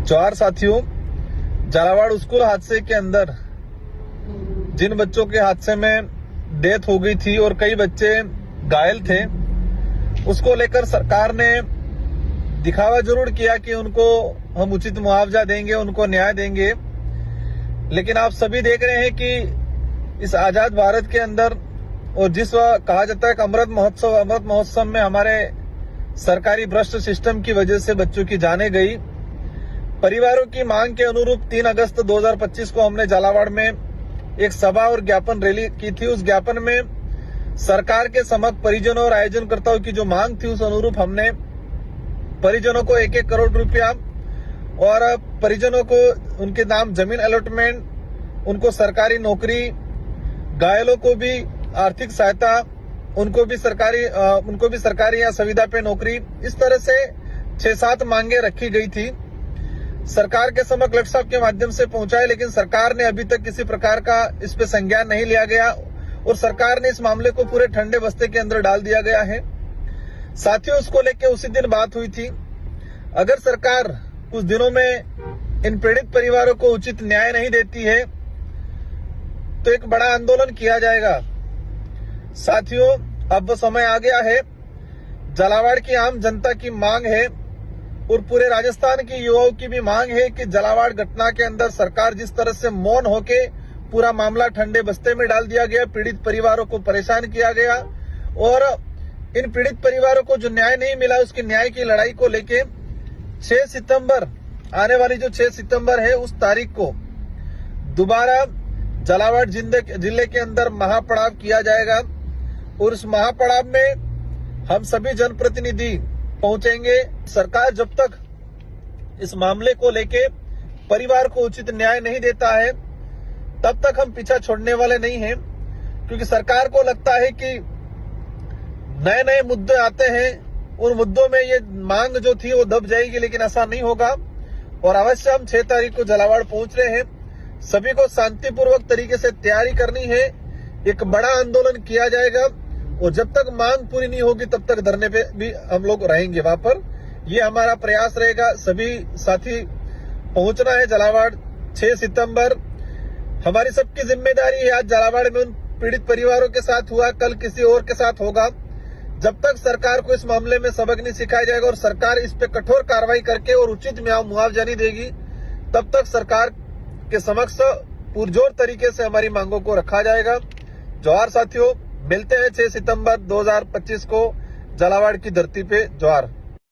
जवाहर साथियों, झालावाड़ स्कूल हादसे के अंदर जिन बच्चों के हादसे में डेथ हो गई थी और कई बच्चे घायल थे, उसको लेकर सरकार ने दिखावा जरूर किया कि उनको हम उचित मुआवजा देंगे, उनको न्याय देंगे। लेकिन आप सभी देख रहे हैं कि इस आजाद भारत के अंदर और जिस कहा जाता है कि अमृत महोत्सव में हमारे सरकारी भ्रष्ट सिस्टम की वजह से बच्चों की जानें गई। परिवारों की मांग के अनुरूप 3 अगस्त 2025 को हमने झालावाड़ में एक सभा और ज्ञापन रैली की थी। उस ज्ञापन में सरकार के समक्ष परिजनों और आयोजनकर्ताओं की जो मांग थी उस अनुरूप हमने परिजनों को 1-1 करोड़ रुपया और परिजनों को उनके नाम जमीन अलॉटमेंट, उनको सरकारी नौकरी, घायलों को भी आर्थिक सहायता, उनको भी सरकारी या संविदा पे नौकरी, इस तरह से 6-7 मांगे रखी गई थी। सरकार के समक्ष कलेक्टर साहब के माध्यम से पहुंचाए, लेकिन सरकार ने अभी तक किसी प्रकार का इस पे संज्ञान नहीं लिया गया और सरकार ने इस मामले को पूरे ठंडे बस्ते के अंदर डाल दिया गया है। साथियों, उसको लेकर उसी दिन बात हुई थी। अगर सरकार कुछ दिनों में इन पीड़ित परिवारों को उचित न्याय नहीं देती है तो एक बड़ा आंदोलन किया जाएगा। साथियों, अब समय आ गया है। झालावाड़ की आम जनता की मांग है और पूरे राजस्थान के युवाओं की भी मांग है कि झालावाड़ घटना के अंदर सरकार जिस तरह से मौन होके पूरा मामला ठंडे बस्ते में डाल दिया गया, पीड़ित परिवारों को परेशान किया गया और इन पीड़ित परिवारों को जो न्याय नहीं मिला उसकी न्याय की लड़ाई को लेके 6 सितंबर, आने वाली जो 6 सितंबर है उस तारीख को दोबारा झालावाड़ जिले के अंदर महापड़ाव किया जाएगा और उस महापड़ाव में हम सभी जनप्रतिनिधि पहुंचेंगे। सरकार जब तक इस मामले को लेके परिवार को उचित न्याय नहीं देता है तब तक हम पीछा छोड़ने वाले नहीं हैं, क्योंकि सरकार को लगता है कि नए नए मुद्दे आते हैं, उन मुद्दों में ये मांग जो थी वो दब जाएगी, लेकिन ऐसा नहीं होगा। और अवश्य हम 6 तारीख को झालावाड़ पहुंच रहे हैं। सभी को शांतिपूर्वक तरीके से तैयारी करनी है। एक बड़ा आंदोलन किया जाएगा और जब तक मांग पूरी नहीं होगी तब तक धरने पे भी हम लोग रहेंगे वहां पर। ये हमारा प्रयास रहेगा। सभी साथी पहुंचना है झालावाड़ 6 सितंबर। हमारी सबकी जिम्मेदारी है। आज झालावाड़ में उन पीड़ित परिवारों के साथ हुआ, कल किसी और के साथ होगा। जब तक सरकार को इस मामले में सबक नहीं सिखाया जाएगा और सरकार इस पे कठोर कार्रवाई करके और उचित मुआवजा नहीं देगी, तब तक सरकार के समक्ष पुरजोर तरीके से हमारी मांगों को रखा जाएगा। जोहार साथियों, मिलते हैं 6 सितंबर 2025 को झालावाड़ की धरती पे। जोहार।